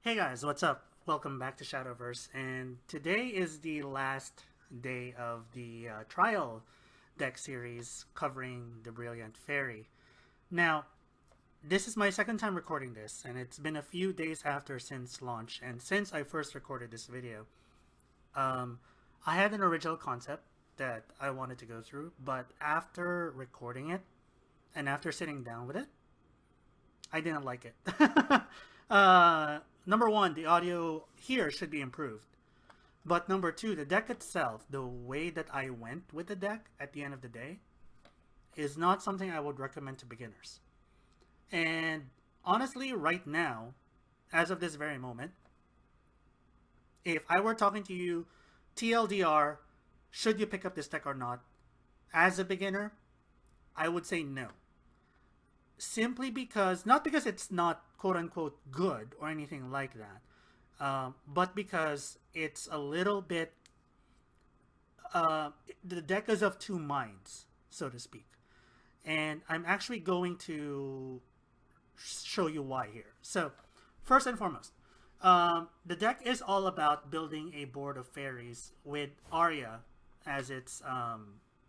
Hey guys, what's up? Welcome back to Shadowverse, and today is the last day of the trial deck series covering the Brilliant Fairy. Now, this is my second time recording this, and it's been a few days after since launch, and since I first recorded this video, um, I had an original concept that I wanted to go through, but after recording it, and after sitting down with it, I didn't like it. Number one, the audio here should be improved. But number two, the deck itself, the way that I went with the deck at the end of the day, is not something I would recommend to beginners. And honestly, right now, as of this very moment, if I were talking to you, TLDR, should you pick up this deck or not, as a beginner, I would say no. Simply because, not because it's not quote unquote good or anything like that, but because it's a little bit, the deck is of two minds, so to speak. And I'm actually going to show you why here. So, first and foremost, the deck is all about building a board of fairies with Aria as its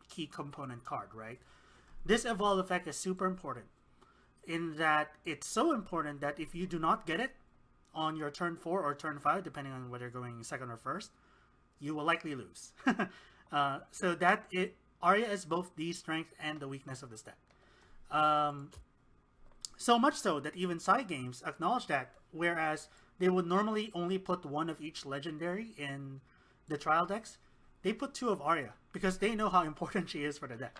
key component card, right? This evolve effect is super important in that it's so important that if you do not get it on your turn 4 or turn 5, depending on whether you're going second or first, you will likely lose. So that Aria is both the strength and the weakness of this deck. So much so that even side games acknowledge that, whereas they would normally only put one of each legendary in the trial decks, they put two of Aria because they know how important she is for the deck.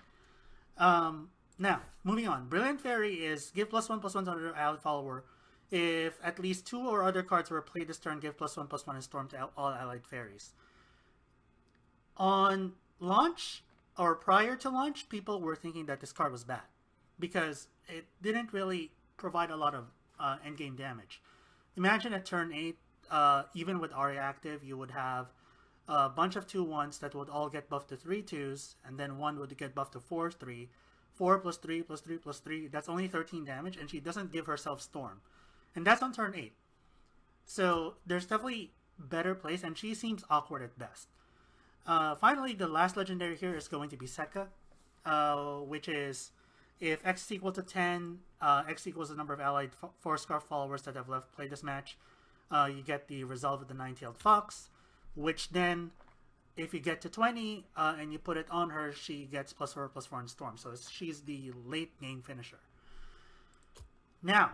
Now, moving on. Brilliant Fairy is give +1/+1 to another allied follower. If at least 2 or other cards were played this turn, give +1/+1 and storm to all allied fairies. On launch, or prior to launch, people were thinking that this card was bad because it didn't really provide a lot of endgame damage. Imagine at turn 8, even with Aria active, you would have a bunch of 2/1s that would all get buffed to 3/2s, and then one would get buffed to 4/3. 4 plus 3 plus 3 plus 3, that's only 13 damage, and she doesn't give herself Storm. And that's on turn 8. So there's definitely better plays, and she seems awkward at best. Finally, the last legendary here is going to be Sekka, which is if X is equal to 10, X equals the number of allied 4-scarf followers that have left play this match, you get the Resolve of the Nine-Tailed Fox, which then, if you get to 20 and you put it on her, she gets +4/+4 in Storm. So she's the late game finisher. Now,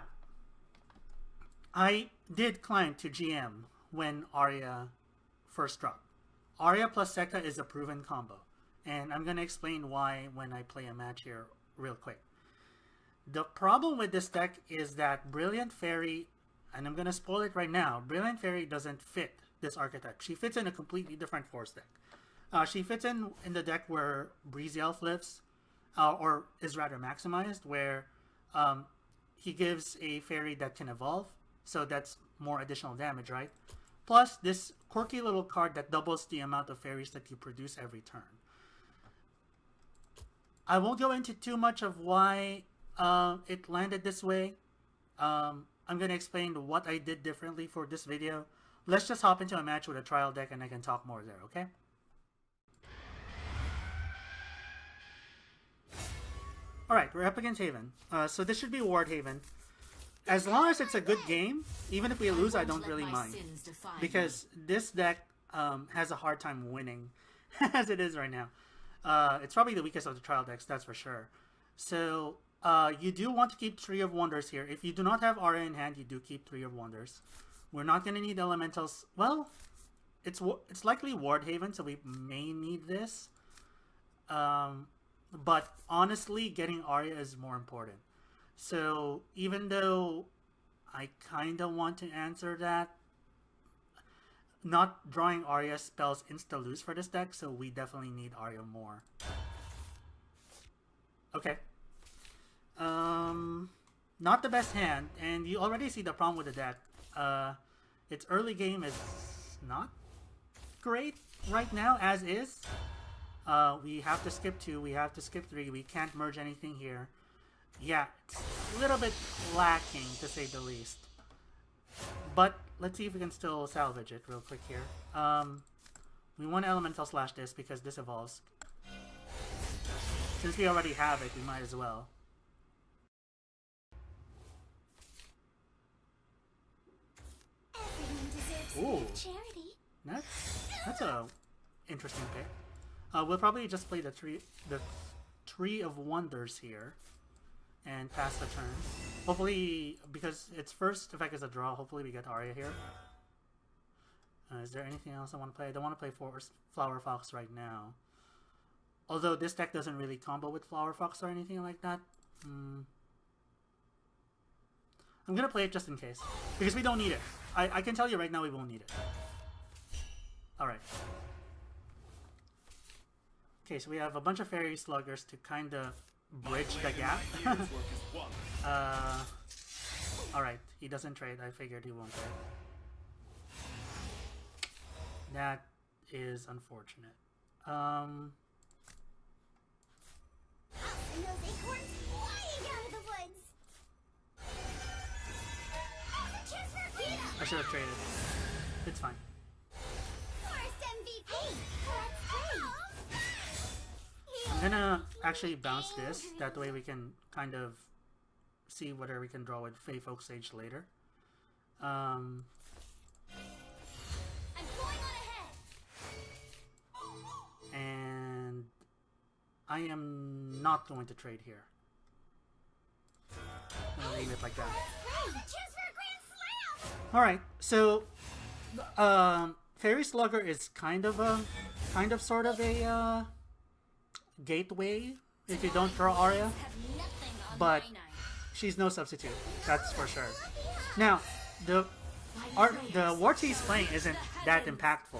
I did climb to GM when Aria first dropped. Aria plus Sekka is a proven combo. And I'm going to explain why when I play a match here real quick. The problem with this deck is that Brilliant Fairy, and I'm going to spoil it right now, Brilliant Fairy doesn't fit this archetype. She fits in a completely different force deck. She fits in the deck where Breezy Elf lives, or is rather maximized, where he gives a fairy that can evolve, so that's more additional damage, right? Plus, this quirky little card that doubles the amount of fairies that you produce every turn. I won't go into too much of why it landed this way. I'm going to explain what I did differently for this video. Let's just hop into a match with a trial deck and I can talk more there, okay? Alright, we're up against Haven. So this should be Ward Haven. As long as it's a good game, even if we lose, I don't really mind. Because this deck has a hard time winning, as it is right now. It's probably the weakest of the trial decks, that's for sure. So you do want to keep 3 of Wonders here. If you do not have Aria in hand, you do keep 3 of Wonders. We're not going to need elementals. Well, it's likely Ward Haven, so we may need this. But honestly, getting Aria is more important. So even though I kind of want to answer that, not drawing Aria spells insta-lose for this deck, so we definitely need Aria more. Okay. Not the best hand, and you already see the problem with the deck. Its early game is not great right now, as is. We have to skip 2, we have to skip 3, we can't merge anything here. Yeah, it's a little bit lacking, to say the least. But let's see if we can still salvage it real quick here. We want elemental slash this because this evolves. Since we already have it, we might as well. Ooh, that's a interesting pick. We'll probably just play the Tree of Wonders here and pass the turn. Hopefully, because its first effect is a draw, hopefully we get Aria here. Is there anything else I want to play? I don't want to play Flower Fox right now. Although this deck doesn't really combo with Flower Fox or anything like that. I'm gonna play it just in case. Because we don't need it. I can tell you right now we won't need it. Alright. Okay, so we have a bunch of Fairy Sluggers to kind of bridge the gap. Alright, he doesn't trade. I figured he won't trade. That is unfortunate. I should have traded. It's fine. I'm gonna actually bounce this. That way we can kind of see whether we can draw with Fey Folk Sage later. I'm going on ahead. And I am not going to trade here. I'm gonna leave it like that. Alright, so Fairy Slugger is kind of sort of a gateway if you don't draw Aria, but she's no substitute, that's for sure. Now, the Ward he's playing isn't that impactful.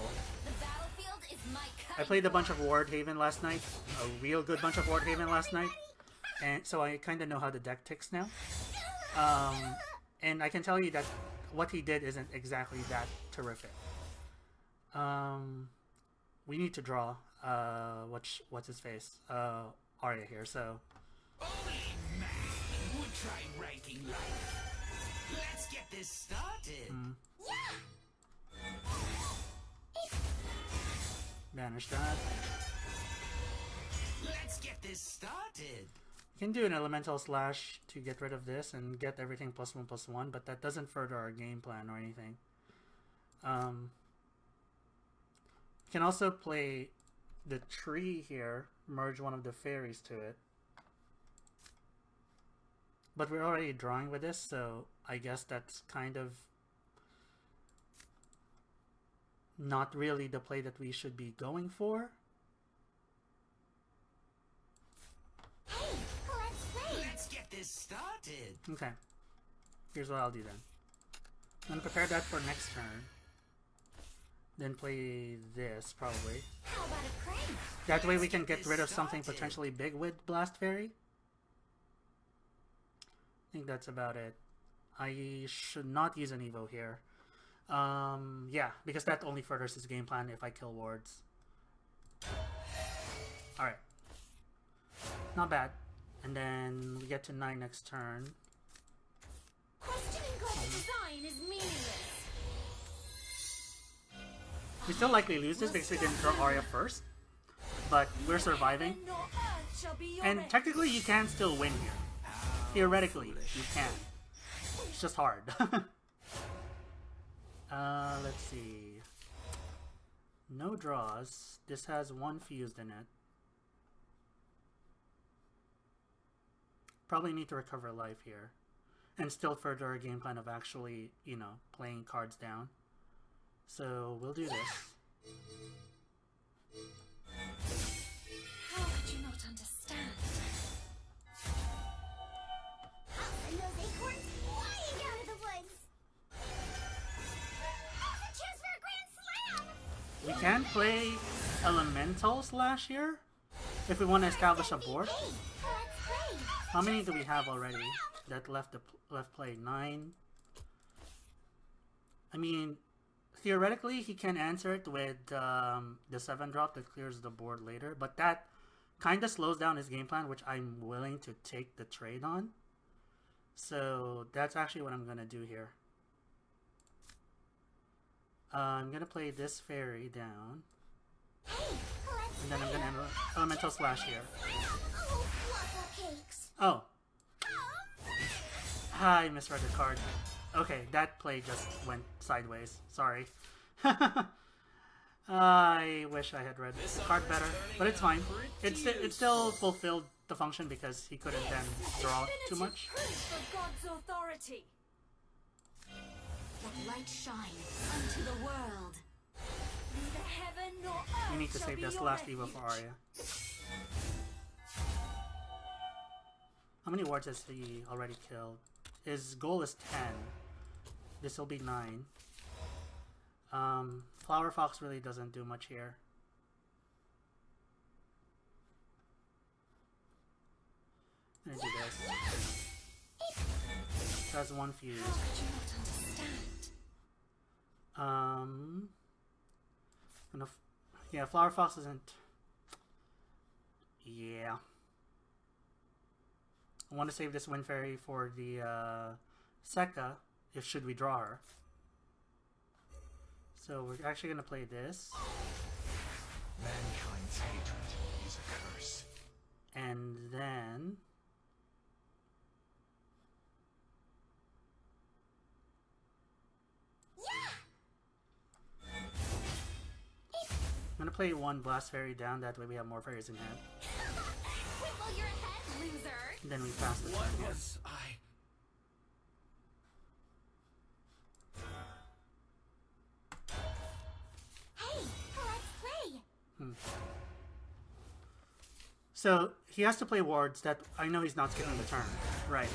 I played a bunch of Ward Haven last night, a real good bunch of Ward Haven last night, and so I kind of know how the deck ticks now. And I can tell you that what he did isn't exactly that terrific. We need to draw what's his face? Aria here, so. We'll try ranking life. Let's get this started. Banish that. Let's get this started. You can do an elemental slash to get rid of this and get everything +1/+1, but that doesn't further our game plan or anything. You can also play the tree here, merge one of the fairies to it. But we're already drawing with this, so I guess that's kind of not really the play that we should be going for. Let's get this started. Okay. Here's what I'll do then. I'm gonna prepare that for next turn. Then play this, probably. How about a prank? That way we can get rid of something potentially big with Blast Fairy. I think that's about it. I should not use an Evo here. Yeah, because that only furthers his game plan if I kill wards. Alright. Not bad. And then we get to 9 next turn. Questioning clever design is meaningless. We still likely lose this because we didn't draw Aria first. But we're surviving. And technically you can still win here. Theoretically, you can. It's just hard. Let's see. No draws. This has 1 fused in it. Probably need to recover life here. And still further our game plan of actually, you know, playing cards down. So, we'll do this. How could you not understand? And those acorns flying out of the woods. Now's a chance for a grand slam. We can play Elemental Slash here if we want to establish a board. How many do we have already that left play? 9. I mean, theoretically he can answer it with the 7-drop that clears the board later, but that kind of slows down his game plan, which I'm willing to take the trade on. So that's actually what I'm gonna do here. I'm gonna play this fairy down, Hey, let's and then I'm gonna elemental slash here. Oh, waffle cakes. Oh, I misread the card. Okay, that play just went sideways. Sorry. I wish I had read the card better, but it's fine. It still fulfilled the function because he couldn't then draw too much. For God's authority. Let light shine unto the world. Neither heaven nor earth We need to shall save be this your last Evo refuge. for Aria. How many wards has he already killed? His goal is 10. This will be 9. Flower Fox really doesn't do much here. I'm gonna do this. That's one fuse. How could you not understand? Yeah, Flower Fox isn't. Yeah. I want to save this Wind Fairy for the Sekka, if should we draw her. So we're actually gonna play this, Mankind's hatred is a curse. and then I'm gonna play one Blast Fairy down. That way we have more fairies in hand. Wait while you're ahead, loser. And then we pass the turn What here. was I? Hey, let's play. So he has to play wards that I know he's not skipping the turn. Right.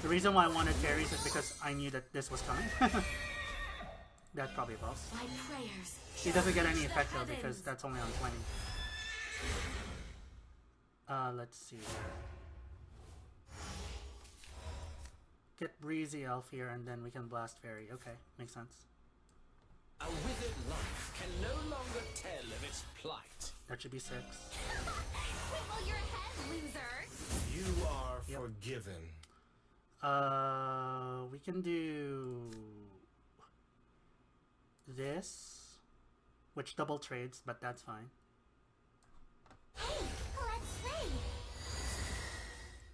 The reason why I wanted fairies is because I knew that this was coming. That probably helps. My prayers. He doesn't get any touch the effect though because heavens. that's only on 20. Let's see here. Get Breezy Elf here and then we can blast Fairy. Okay, makes sense. A withered life can no longer tell of its plight. That should be 6. Wait while you're ahead, loser. You are Yep. forgiven. We can do this, which double trades, but that's fine. Hey, let's play.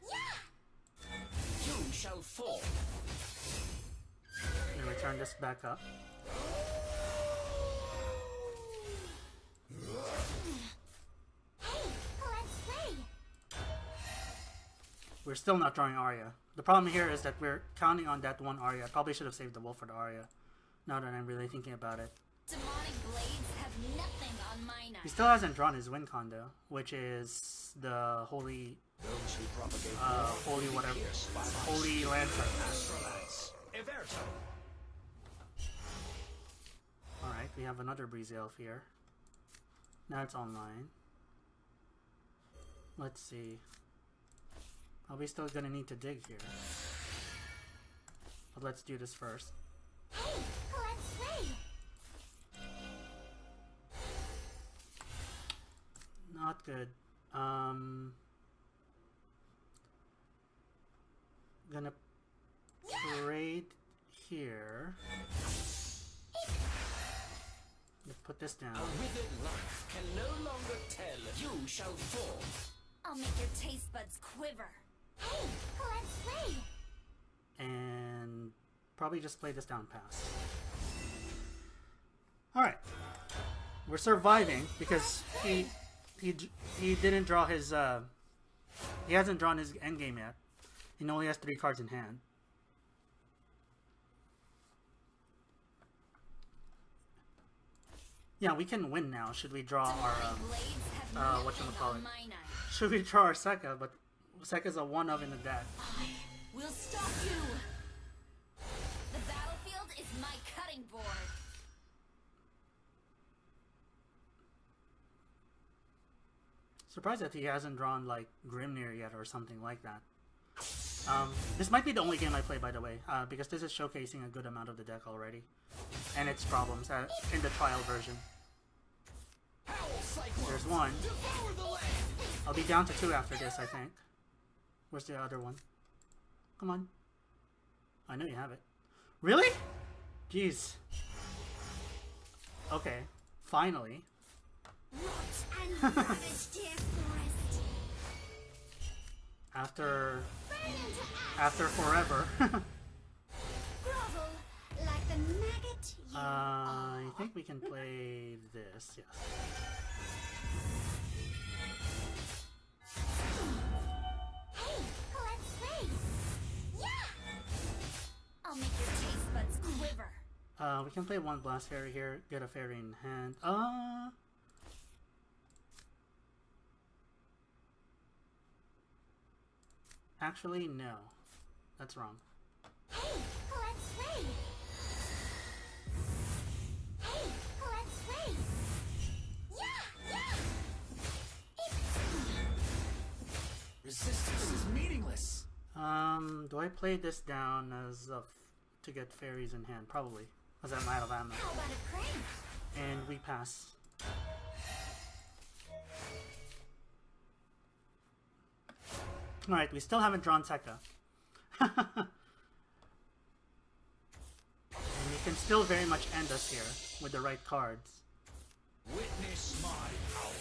Yeah. You shall fall. And return this back up. Hey, let's play. We're still not drawing Aria. The problem here is that we're counting on that one Aria. I probably should have saved the wolf for the Aria, now that I'm really thinking about it. Demonic blades have nothing on my He knife. still hasn't drawn his win condo, which is the holy, Those who propagate holy whatever, pierced by my holy lantern. astrolites. Eventual. Alright, we have another Breezy Elf here. Now it's online. Let's see. Are we still gonna need to dig here? But let's do this first. Hey, let's play. Not good. Gonna trade here. Let's put this down. A withered life can no longer tell of you shall fall. I'll make your taste buds quiver. Hey, let's play. And probably just play this down pass. Alright. We're surviving because he didn't draw his he hasn't drawn his endgame yet. He only has 3 cards in hand. Yeah, we can win now. Should we draw our Blades have whatchamacallit? nothing on my knife. should we draw our Sekka? But Sekka's a 1 of in the deck. We'll stop you. The battlefield is my cutting board. Surprised that he hasn't drawn like Grimnir yet or something like that. This might be the only game I play, by the way, because this is showcasing a good amount of the deck already, and its problems in the trial version. There's 1. I'll be down to 2 after this, I think. Where's the other one? Come on. I know you have it. Really? Jeez. Okay, finally. Rot and ravage, dear forest. After Burn into ash. after forever. Grovel like the maggot you I think we can play this, yes. Hey, let's play. Yeah. I'll make your taste buds quiver. We can play one blast fairy here, get a fairy in hand. Actually, no. That's wrong. Hey, let's play. Hey, let's play. Yeah. Resistance is meaningless. Do I play this down as to get fairies in hand? Probably, because I'm out of ammo. How about a prank? And we pass. Alright, we still haven't drawn Sekka. And you can still very much end us here with the right cards. Witness my power.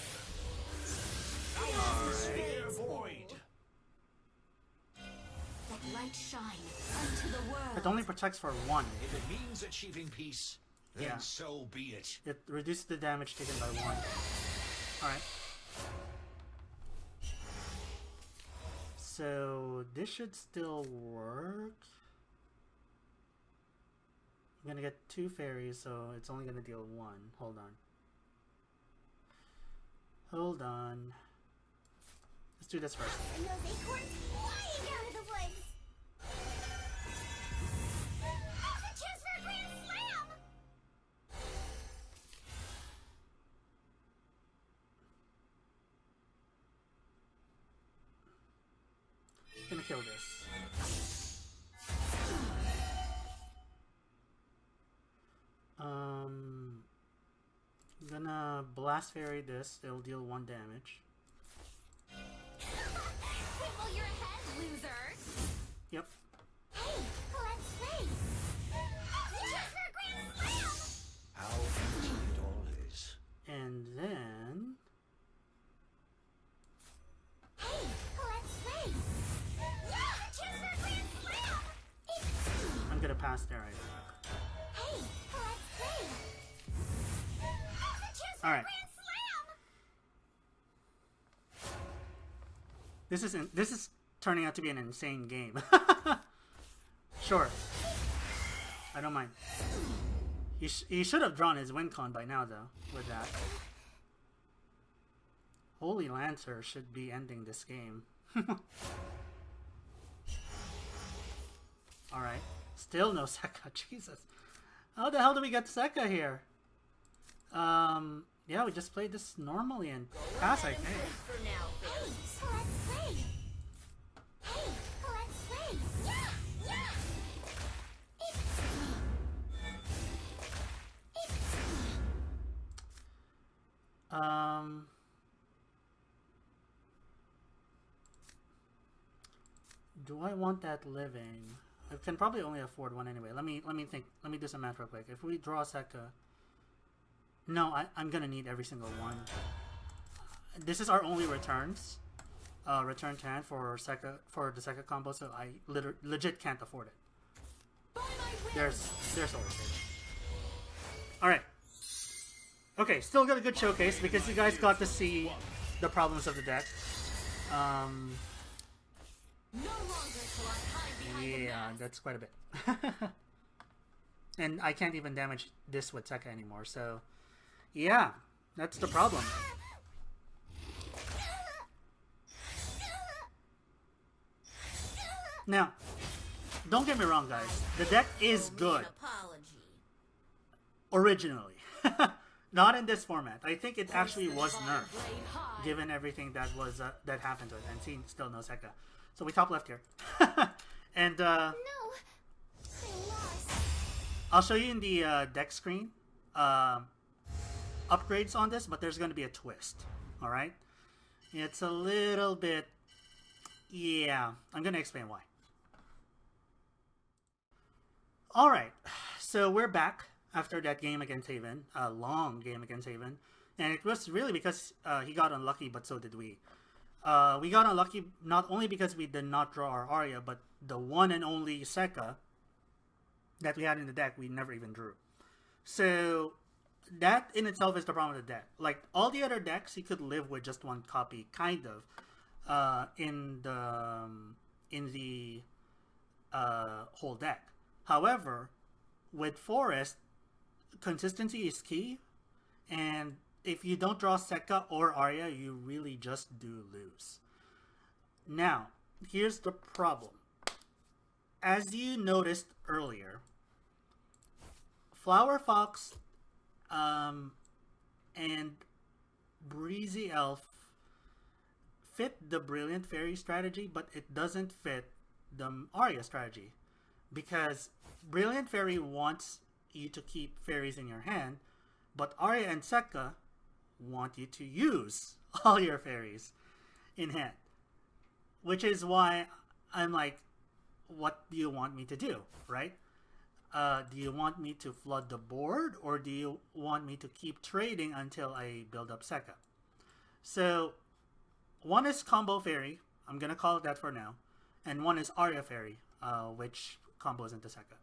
Out of spare void. Let light shine unto the world. It only protects for one. If it means achieving peace, then Yeah. so be it. It reduces the damage taken by one. Alright. So this should still work. I'm gonna get 2 fairies, so it's only gonna deal 1. Hold on. Hold on. Let's do this first. And those acorns flying out of the woods. Now's a chance for a grand slam. Gonna kill this. Gonna blast fairy this. It'll deal 1 damage. Wiggle your head, loser. Yep. Hey, let's play. Now's a chance for a grand slam. How empty it all is. And then Hey, let's play. Yeah, a chance for a grand slam. I'm gonna pass there. I think. Hey, let's play. Now's a chance for All a right. grand slam. This is turning out to be an insane game. Sure. I don't mind. He should have drawn his win con by now, though, with that. Holy Lancer should be ending this game. Alright. Still no Sekka. Jesus. How the hell do we get Sekka here? Yeah, we just played this normally and pass, I think. For now, Hey, let's play. Hey, let's play. Yeah. Do I want that living? I can probably only afford 1 anyway. Let me think. Let me do some math real quick. If we draw Sekka, no, I'm gonna need every single one. This is our only returns, return to hand for Sekka for the Sekka combo. So I legit can't afford it. There's always it. All right. Okay, still got a good showcase because you guys got to see the problems of the deck. no longer shall I hide behind the Yeah, mask. that's quite a bit. And I can't even damage this with Sekka anymore, so yeah, that's the problem. Now, don't get me wrong, guys. The deck is good Apology. originally. Not in this format. I think it actually was Blade nerfed, high. given everything that was that happened to it. And see, still no Sekka. So we top left here. And No, I lost. I'll show you in the deck screen upgrades on this, but there's going to be a twist. All right, it's a little bit. Yeah, I'm going to explain why. All right, So we're back after that game against Haven, a long game against Haven, and it was really because he got unlucky, but so did we. We got unlucky not only because we did not draw our Aria, but the one and only Sekka that we had in the deck, we never even drew. So that in itself is the problem with the deck. Like all the other decks, you could live with just one copy, kind of, in the whole deck. However, with Forest, consistency is key, and if you don't draw Sekka or Aria, you really just do lose. Now, here's the problem. As you noticed earlier, Flower Fox and Breezy Elf fit the Brilliant Fairy strategy, but it doesn't fit the Aria strategy. Because Brilliant Fairy wants you to keep fairies in your hand, but Aria and Sekka want you to use all your fairies in hand. Which is why I'm like, what do you want me to do, right? Do you want me to flood the board, or do you want me to keep trading until I build up Sekka? So, one is Combo Fairy, I'm gonna call it that for now, and one is Aria Fairy, which combos into Sekka.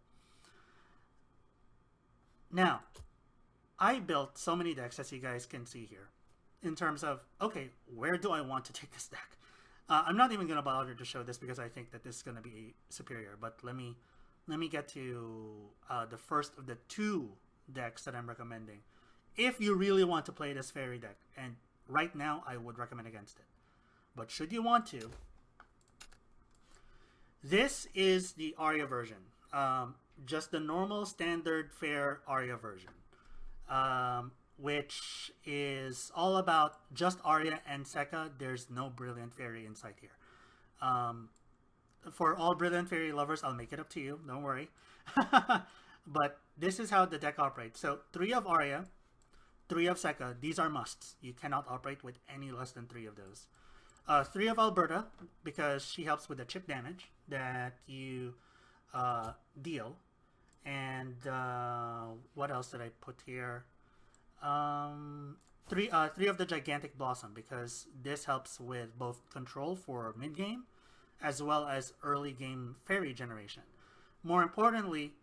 Now, I built so many decks, as you guys can see here, in terms of, okay, where do I want to take this deck? I'm not even going to bother to show this because I think that this is going to be superior, but let me get to the first of the two decks that I'm recommending. If you really want to play this fairy deck, and right now I would recommend against it. But should you want to, this is the Aria version. Just the normal standard fair Aria version. Which is all about just Aria and Sekka. There's no Brilliant Fairy inside here. For all Brilliant Fairy lovers, I'll make it up to you. Don't worry. But this is how the deck operates. So 3 of Aria, 3 of Sekka. These are musts. You cannot operate with any less than 3 of those. 3 of Alberta, because she helps with the chip damage that you deal. And what else did I put here? 3 of the Gigantic Blossom, because this helps with both control for mid-game as well as early game fairy generation. More importantly,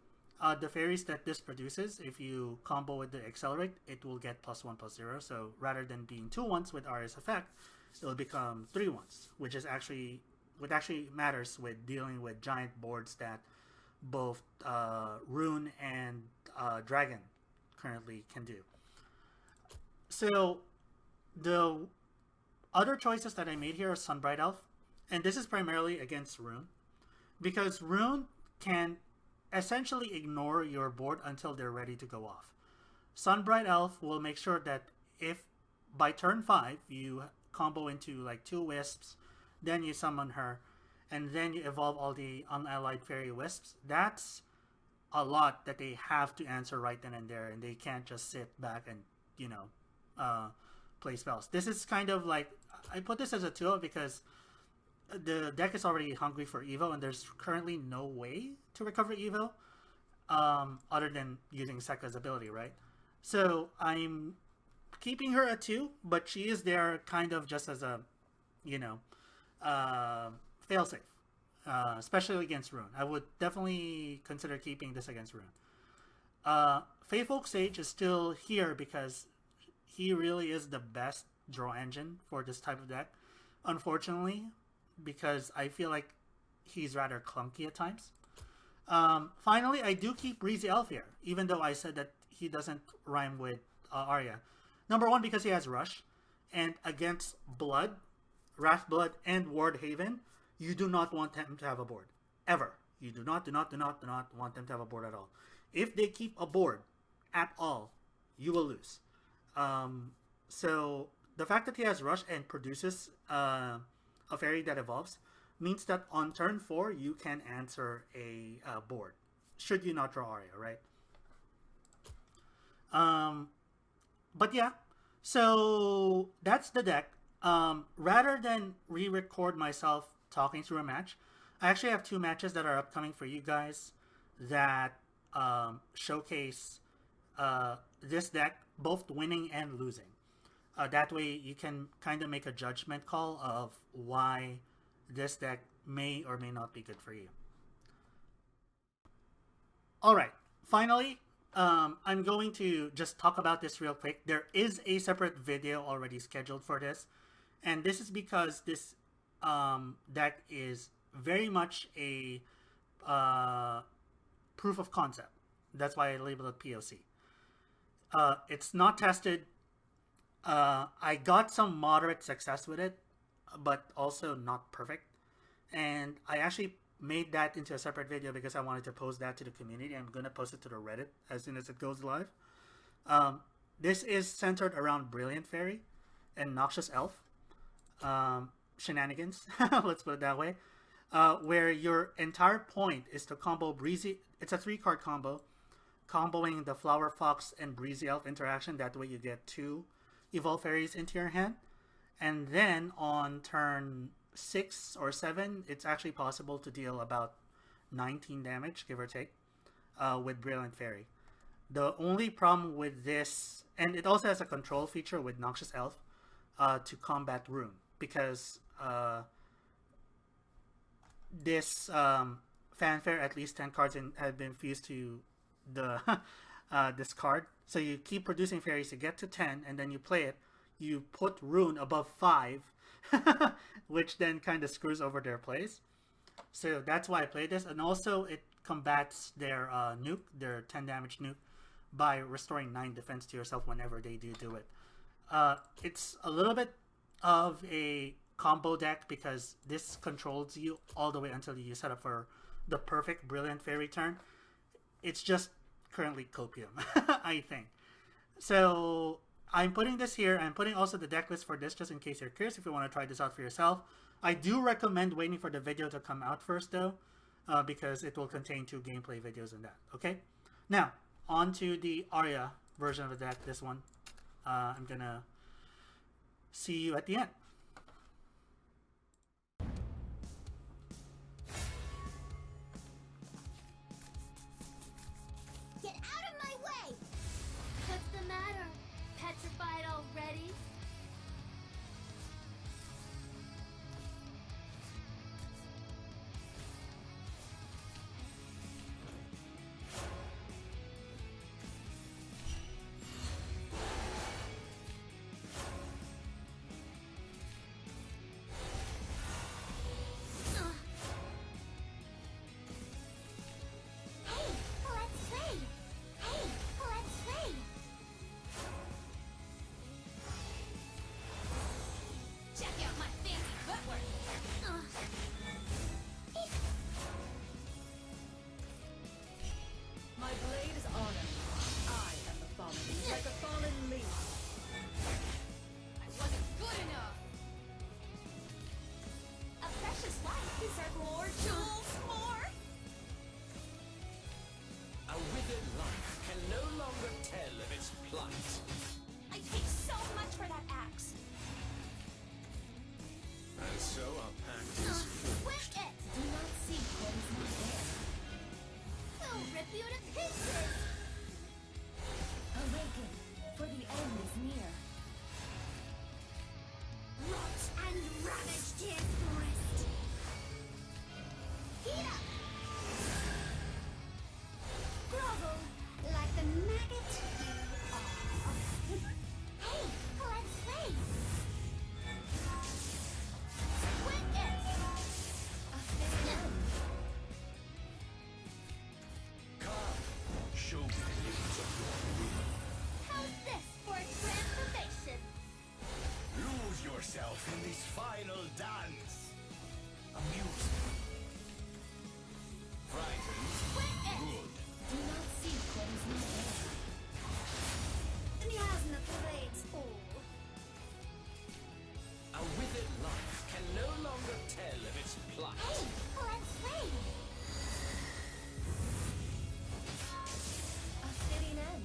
the fairies that this produces, if you combo with the Accelerate, it will get +1/+0. So rather than being 2 1s with Aria's effect, it will become 3 1s, which actually matters with dealing with giant boards that both Rune and Dragon currently can do. So the other choices that I made here are Sunbright Elf, and this is primarily against Rune, because Rune can essentially ignore your board until they're ready to go off. Sunbright Elf will make sure that if by turn 5 you combo into like 2 wisps, then you summon her, and then you evolve all the unallied fairy wisps, that's a lot that they have to answer right then and there, and they can't just sit back and, play spells. This is kind of like, I put this as a 2 because the deck is already hungry for Evo, and there's currently no way to recover Evo other than using Sekka's ability, right? So I'm keeping her at 2, but she is there kind of just as a, failsafe, especially against Rune. I would definitely consider keeping this against Rune. Faithfolk Sage is still here because he really is the best draw engine for this type of deck. Unfortunately, because I feel like he's rather clunky at times. Finally, I do keep Breezy Elf here, even though I said that he doesn't rhyme with Aria. Number 1, because he has Rush, and against Blood, Wrath Blood, and Ward Haven, you do not want them to have a board. Ever. You do not want them to have a board at all. If they keep a board at all, you will lose. So the fact that he has Rush and produces a fairy that evolves means that on turn 4 you can answer a board, should you not draw Aria, right? But yeah, so that's the deck. Rather than re-record myself talking through a match, I actually have 2 matches that are upcoming for you guys that showcase this deck both winning and losing. That way you can kind of make a judgment call of why this deck may or may not be good for you. Alright, finally, I'm going to just talk about this real quick. There is a separate video already scheduled for this, and this is because this deck is very much a proof of concept. That's why I label it POC. It's not tested. I got some moderate success with it, but also not perfect. And I actually made that into a separate video because I wanted to post that to the community. I'm going to post it to the Reddit as soon as it goes live. This is centered around Brilliant Fairy and Noxious Elf shenanigans, let's put it that way, where your entire point is to combo Breezy. It's a 3-card combo, comboing the Flower Fox and Breezy Elf interaction. That way you get 2 Evolve Fairies into your hand. And then on turn 6 or 7, it's actually possible to deal about 19 damage, give or take, with Brilliant Fairy. The only problem with this, and it also has a control feature with Noxious Elf to combat Rune, because this fanfare, at least 10 cards have been fused to the this card. So you keep producing fairies to get to 10, and then you play it. You put Rune above 5, which then kind of screws over their plays. So that's why I played this. And also it combats their nuke, their 10 damage nuke, by restoring 9 defense to yourself whenever they do it. It's a little bit of a combo deck because this controls you all the way until you set up for the perfect Brilliant Fairy turn. It's just currently copium, I think. So I'm putting this here. I'm putting also the deck list for this just in case you're curious if you want to try this out for yourself. I do recommend waiting for the video to come out first though, because it will contain 2 gameplay videos in that. Okay, now on to the Aria version of the deck, this one. I'm gonna see you at the end. Get out of my way! What's the matter? Petrified already? Hey, let's play! Hey, let's play! Check out my fancy footwork! My blade is honored. I am the fallen, like a fallen leaf. I wasn't good enough! A precious life deserves more jewels, more! A withered life can no longer tell of its plight. I pay so much for that axe. And so our pact is Quit it! Do not seek what is not there. We'll rip you to pieces! Awaken, for the end is near. Rot and ravage his forest! Heat up! Grovel like the maggot you are. Hey, let's play! Quit it! A fitting end. come. Show me the limits of your will. How's this for a transformation? Lose yourself in this final dance. Amuse me. Frightened? Quit it! Good. Do not seek what is not there. Then he has no blades all. A withered life can no longer tell of its plight. Hey, let's play! A fitting end.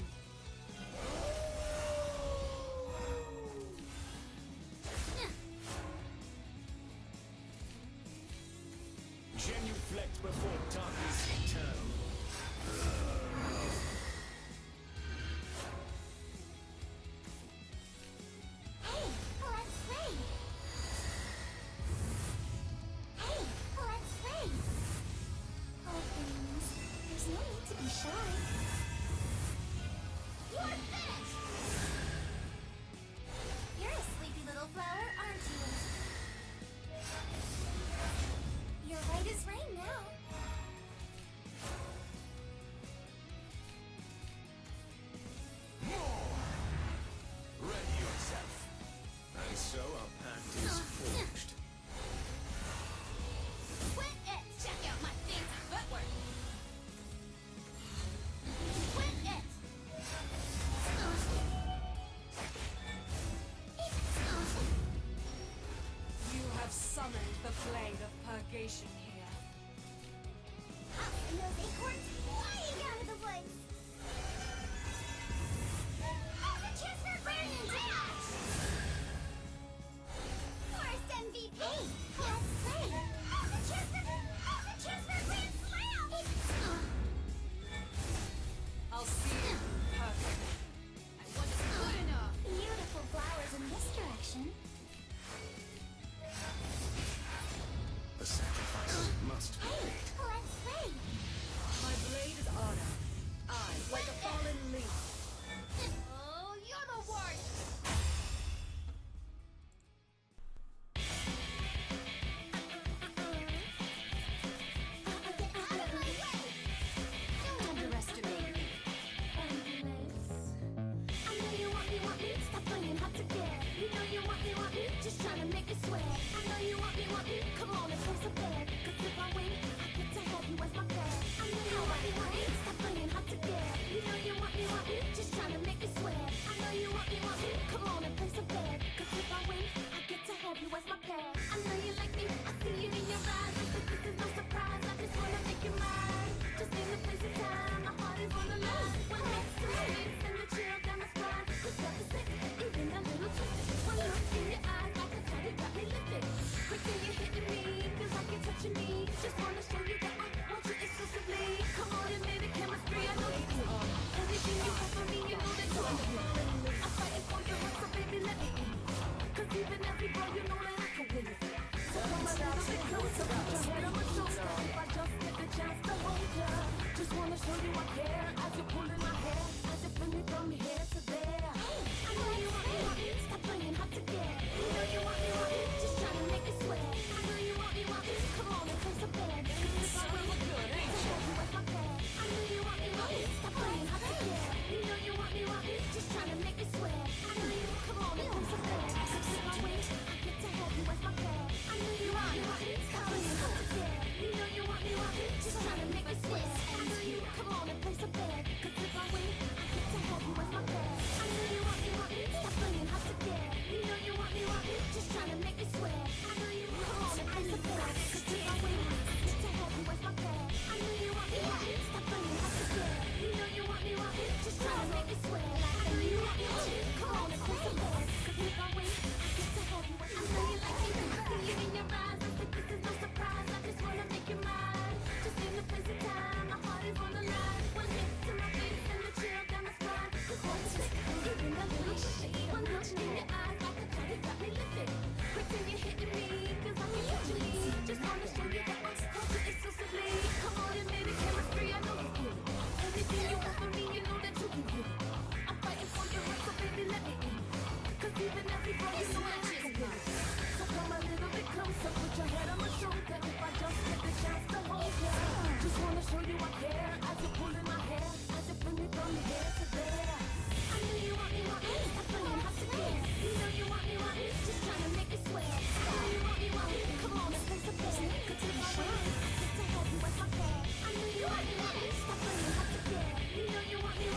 trying to make me sweat. I know you want me, come on and place a bet. 'Cause if I win, I get to have you as my pet. I know you like me, I see it in your eyes. I think this is no surprise, I just wanna make you mine. Just name the place and time, my heart is on the line. One next to my lips and the chill down my spine. It's got the sick, even a little twisted. One look in your eyes, like a tide, it got me lifted. Quick when you're hitting me, feels like you're touching me. Just wanna show you that I want you exclusively. Come on and lay the chemistry, I know you do. Everything you offer me, you know that you're I'm fighting for your heart, so baby, let me in. 'Cause even as we grow, you know that I can win. So come a little bit closer, put your head on my shoulder. If I just get the chance to hold ya, just wanna show you I care as you're pulling my hair, as you bring me from here to there. I know you want me, stop playing hard to get. You know you want me, just trying to make me sweat. I know you want me, come on and place a bet. 'Cause if I win, I get to hold you as my pet. I know you want me, stop playing hard to get. You know you want me, just trying to make me sweat. I know you, come on and place a bet. 'Cause if I win, I get to have you as my pet. I know you want me, stop playing hard to get. You know you want me, just trying to make me sweat. I know you, come on and place a bet. 'Cause if I win, I get to have you as my pet. I know you want me, stop playing hard to get. You know you want me, just trying to make me sweat. I know you, come on and place a bet. 'Cause if I win, I get to have you as my pet. I know you want me, stop playing hard to get. You know you want me, just trying to make me sweat. I know you want me, come on and place a bet. 'Cause if I win, I get to have you as my pet. I know you like me, I see it in your eyes. I think this is no surprise, I just wanna make you mine. Just in the place and time, my heart is on the line. One hit to my face and the chill down my spine. This one's sick, even a little shade. One look in your eyes, like a tide, it got me lifted. Quick when you're hitting me, feels like you're touching me. Just wanna show you that I want you exclusively. Come on and make the chemistry, I know you feel it. Everything you offer me, you know that you can get it. I'm fighting for your heart, so baby, let me in. 'Cause even as we grow, you know that I can win. So come a little bit closer, put your head on my shoulder. If I just get the chance to hold ya, just wanna show you I care as you're pulling my hair, as you bring me from here to there. I know you want me, stop playing hard to get. You know you want me, just trying to make me sweat. I know you want me, come on and place a bet. 'Cause if I win, I get to have you as my pet. I know you want me, stop playing hard to get. You know you want me,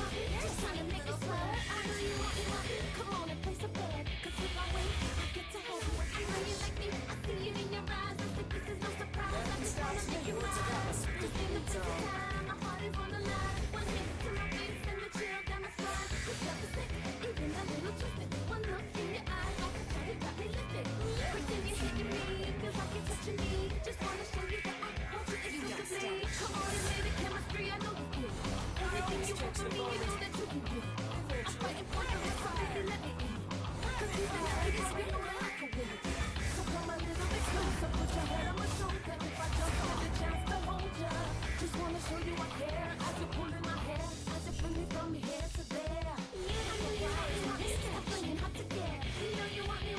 just trying to make me sweat. I know you want me, come on and place a bet. 'Cause if I win, I get to have you as my pet. I know you like me, I see it in your eyes. I think this is no surprise, I just wanna make you mine. Just in the place and time, my heart is on the line. One hit to my face and the chill down my spine. It's got the sick, even a little twisted. One look in your eyes, like a tide, it got me lifted. Quick when you're hitting me, feels like you're touching me. Just wanna show you that I want you exclusively. Come on and lay the chemistry, I know you feel it. Everything you want from me, you know that you can get it. I'm fighting for your heart, so baby, let me in. 'Cause even as we grow, you know that I can win. So come a little bit closer, put your head on my shoulder. If I just get the chance to hold ya, just wanna show you I care as you're pulling my hair, as you bring me from here to there. I know you want me, stop playing hard to get. You know you want me,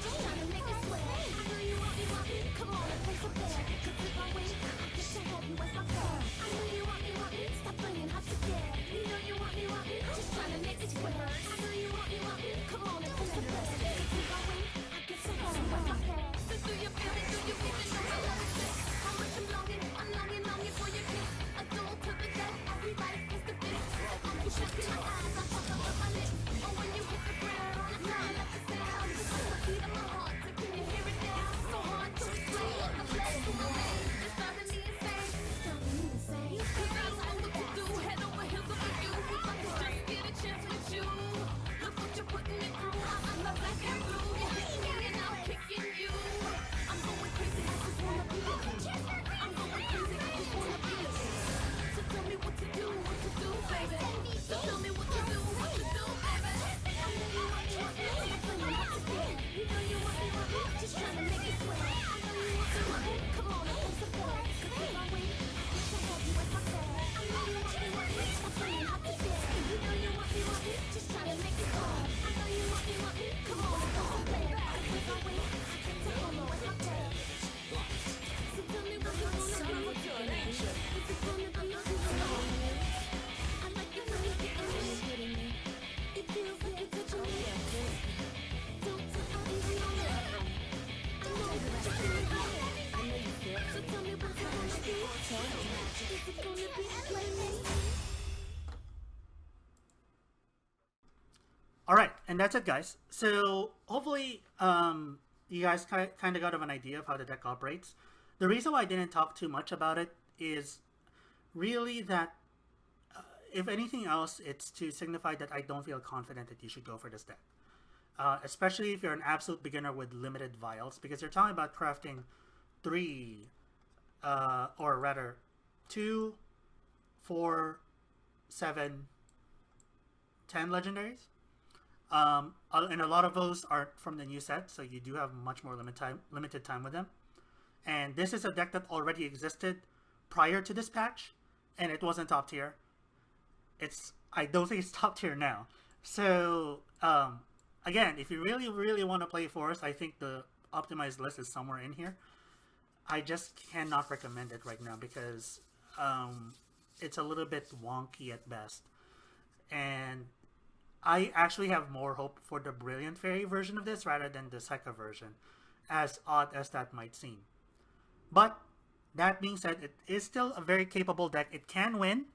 just trying to make me sweat. I know you want me, come on and place a bet. 'Cause if I win, I get to have you as my pet. I know you want me, stop playing hard to get. You know you want me, just trying to make me sweat. I know you want me, come on and place a bet. 'Cause if I win, I get to have you as my pet. So do you feel it? Do you even know how love is? How much I'm longing for your kiss. A duel to the death, everybody fist to fist. You should see my eyes, I fuck up with my lips. Oh, when you hit the ground, it's not like the sound. It's like the beat of my heart, so can you hear it now? So hard to explain. I play to my veins, it's driving me insane. It's driving me insane. 'Cause I don't know what to do, head over heels over you. If I could just get a chance with you. Look what you're putting me through. I love like I do. You're hitting me and I'm kicking you. I'm going crazy, I just wanna be with you. I'm going crazy, I just wanna be with you. So tell me what to do, baby. So tell me what to do, baby. I know you want me, I'm playing hard to get. You know you want me, just trying to make me sweat. I know you want me, come on and place a bet. 'Cause if I win, I get to have you as my pet. I know you want me, I'm playing hard to get. You know you want me, just trying to make me sweat. I know you want me, come on and place a All right, and that's it, guys. So hopefully, you guys kind of got an idea of how the deck operates. The reason why I didn't talk too much about it is really that, if anything else, it's to signify that I don't feel confident that you should go for this deck. Especially if you're an absolute beginner with limited vials, because you're talking about crafting 3, or rather 2, 4, 7, 10 legendaries. And a lot of those are from the new set, so you do have much more limited time with them. And this is a deck that already existed prior to this patch, and it wasn't top tier. I don't think it's top tier now. So again, if you really want to play Forest, I think the optimized list is somewhere in here. I just cannot recommend it right now because it's a little bit wonky at best. And I actually have more hope for the Brilliant Fairy version of this rather than the Sekka version, as odd as that might seem. But that being said, it is still a very capable deck. It can win,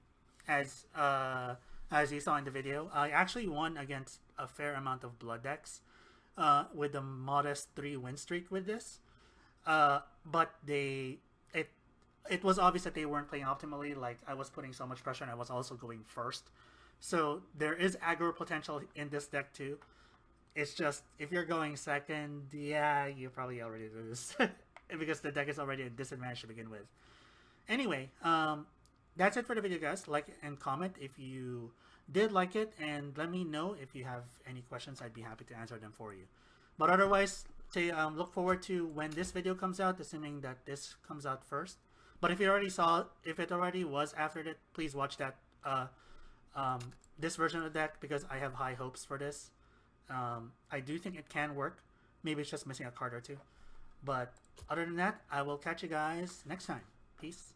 as you saw in the video. I actually won against a fair amount of blood decks with a modest 3 win streak with this. But it was obvious that they weren't playing optimally. Like, I was putting so much pressure and I was also going first. So there is aggro potential in this deck too. It's just, if you're going second, yeah, you probably already lose. Because the deck is already a disadvantage to begin with. Anyway, that's it for the video, guys. Like and comment if you did like it, and let me know if you have any questions. I'd be happy to answer them for you. But otherwise, look forward to when this video comes out, assuming that this comes out first. But if it already was after that, please watch that this version of the deck, because I have high hopes for this. I do think it can work. Maybe it's just missing a card or two. But other than that, I will catch you guys next time. Peace.